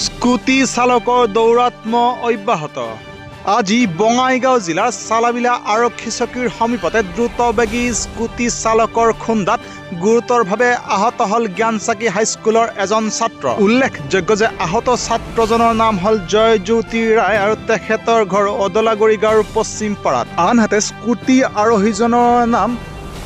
Scooty চালকৰ দৌৰাত্ম অব্যাহত। আজি বঙাইগাঁও জিলাৰ চালাবিলা আৰক্ষী চকীৰ সমীপতে দ্ৰুতবেগী স্কুটি চালকৰ খুন্দাত গুৰুতৰভাৱে আহত হল জ্ঞানচাকি হাইস্কুলৰ এজন ছাত্ৰ। উল্লেখযোগ্য যে আহত ছাত্ৰজনৰ নাম হল জয়জ্যোতি ৰায় আৰু তেখেতৰ ঘৰ অদলাগুৰি গাঁৱৰ পশ্চিম পাৰাত। আনহাতে স্কুটি আৰোহীজনৰ নাম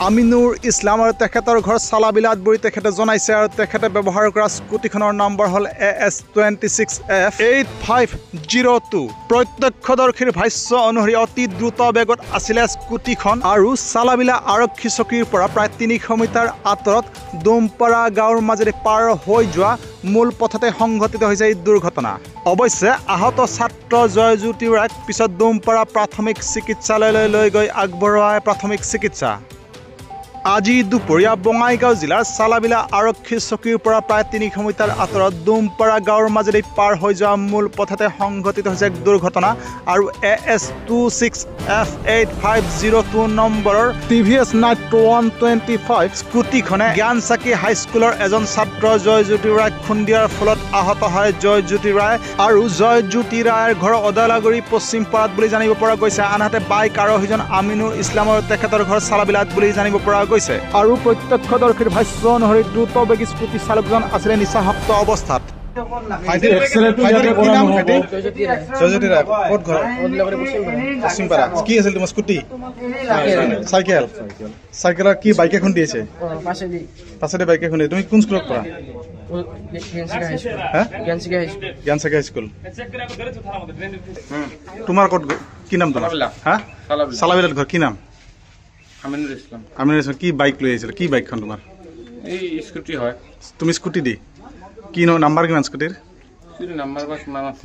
আমিনুৰ ইছলাম আৰু তেখেতৰ ঘৰ চালাবিলাত বুলি তেখেতে জনাইছে আৰু তেখেতে ব্যৱহাৰ কৰা স্কুটিখনৰ নম্বৰ হ'ল AS26F8502। প্ৰত্যক্ষদৰ্শীৰ ভাষ্য অনুসৰি অতি দ্ৰুত বেগত আছিলে স্কুটিখন আৰু চালাবিলা আৰক্ষী চকীৰ পৰা প্ৰায় 300 মিটাৰ আঁতৰত ডোমপাৰা গাঁৱৰ মাজেৰে পাৰ হৈ যোৱা মূল পথতে সংঘটিত হৈছে এই দুৰ্ঘটনা। অৱশ্যে আহত ছাত্ৰ জয়জ্যোতি ৰায়ক পিছত ডোমপাৰা প্ৰাথমিক চিকিৎসালয়লৈ লৈ গৈ আগবঢ়োৱা প্ৰাথমিক চিকিৎসা। আজি দুপৰীয়া বঙাইগাঁও জিলাৰ চালাবিলা আৰক্ষী চকীৰ পৰা প্ৰায় 300 মিটাৰ আঁতৰত ডোমপাৰা গাঁৱৰ মাজেৰে পাৰ হৈ যোৱা মূল পথতে সংঘটিত হৈছে এক দুৰ্ঘটনা আৰু AS26F8502 নম্বৰৰ TVS Nitro 125 স্কুটিখনে জ্ঞানচাকি হাইস্কুলৰ এজন ছাত্ৰ জয়জ্যোতি ৰায়ক খুন্দিয়াৰ ফলত আহত হয় জয়জ্যোতি ৰায় আৰু জয়জ্যোতি ৰায়ৰ ঘৰ অদালাগুৰি পশ্চিম পাৰাত বুলি জানিব পৰা গৈছে। আনহাতে বাইক আৰোহীজন আমিনুৰ ইছলামৰ তেখেতৰ ঘৰ চালাবিলাত বুলি জানিব পৰা গৈছে আৰু প্ৰত্যক্ষদৰ্শীৰ ভাষ্য অনুসৰি দ্ৰুতবেগী স্কুটি চালকজন আছিলে নিচাসক্ত অৱস্থাত। চাইকেলৰ কি বাইকে খুন্দিছে? পাছেদি বাইকে খুন্দি। তুমি কোন স্কুলত পঢ়া? জ্ঞানচাকি হাইস্কুল। তোমাৰ ক'ত কি নাম তোমাৰ? চালাবিলাত ঘৰ কি নাম? আমিনুল ইছলাম। আমিনুল ইছলাম কি বাইক লৈ আহিছিল? কি বাইকখন তোমাৰ? এই স্কুটি হয়। তুমি স্কুটি দি কি নাম্বাৰ কিমান স্কুটিৰ?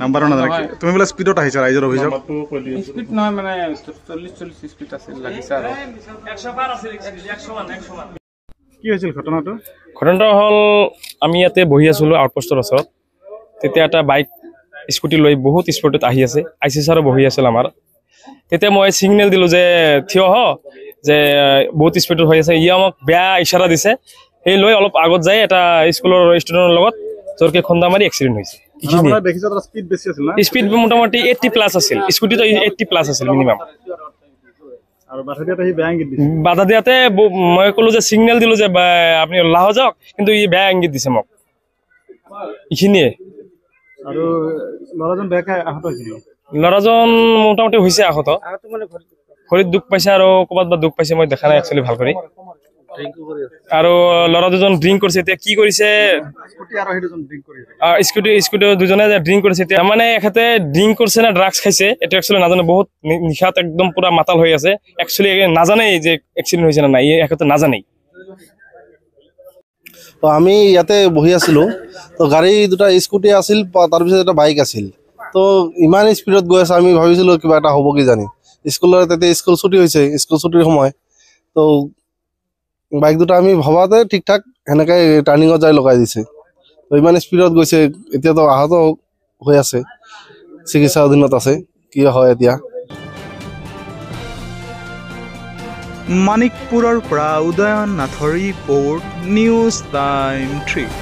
নাম্বাৰো নাজানা? তুমি বোলে স্পীডত আহিছা, ৰাইজৰ অভিযোগ। স্পীড নহয় মানে 40 স্পীড আছিল লাগিছে আৰু 112 আছিল 101। কি হৈছিল ঘটনাটো? ঘটনাটো হ'ল আমি ইয়াতে বহি আছিলোঁ আউটপোষ্টৰ ওচৰত। তেতিয়া এটা বাইক স্কুটি লৈ বহুত স্পীডত আহি আছে। IC ছাৰো বহি আছিল আমাৰ। তেতিয়া মই ছিগনেল দিলোঁ যে থিয় হ, যে বহুত স্পীডত হৈ আছে। ই আমাক বেয়া ইশাৰা দিছে। সেই লৈ অলপ আগত যাই এটা স্কুলৰ ষ্টুডেণ্টৰ লগত জোৰকে খুন্দা মাৰি এক্সিডেণ্ট হৈছে। স্পীড মোটামুটি 80+ আছিল। স্কুটিটো 80+ আছিল মিনিমাম। বাধা দিয়াতে মই ক'লো যে ছিগনেল দিলোঁ যে আপুনি লাহ যাওক, কিন্তু ই বেয়া ইংগিত দিছে মোক। এইখিনিয়ে। ল'ৰাজন মোটামুটি হৈছে আহত। ভৰিত দুখ পাইছে আৰু ক'ৰবাত বা দুখ পাইছে, মই দেখা নাই একচুৱেলি ভাল কৰি। আৰু ল'ৰা দুজন ড্ৰিংক কৰিছে। এতিয়া কি কৰিছে? স্কুটি দুজনে ড্ৰিংক কৰিছে। এতিয়া মানে এখেতে ড্ৰিংক কৰিছে নে ড্ৰাগছ খাইছে এইটো একচুৱেলি নাজানে। বহুত নিশাত একদম পুৰা মাতাল হৈ আছে। একচুৱেলি নাজানেই যে এক্সিডেণ্ট হৈছে নে নাই, এখেতে নাজানেই। আমি ইয়াতে বহি আছিলোঁ, তো গাড়ী দুটা স্কুটি আছিল, তাৰপিছত এটা বাইক আছিল। তো ইমান স্পীডত গৈ আছে, আমি ভাবিছিলোঁ কিবা এটা হ'ব কি জানি। স্কুলৰ তেতিয়া স্কুল ছুটি হৈছে, স্কুল ছুটিৰ সময়। তো বাইক দুটা আমি ভবাতে ঠিক ঠাক সেনেকৈ টাৰ্ণিঙত যাই লগাই দিছে। তো ইমান স্পীডত গৈছে। এতিয়াতো আহত হৈ আছে, চিকিৎসা অধীনত আছে। কি হয় এতিয়া? মানিকপুৰৰ পৰা উদয়ন নাথৰ ৰিপৰ্ট, নিউজ টাইম 3।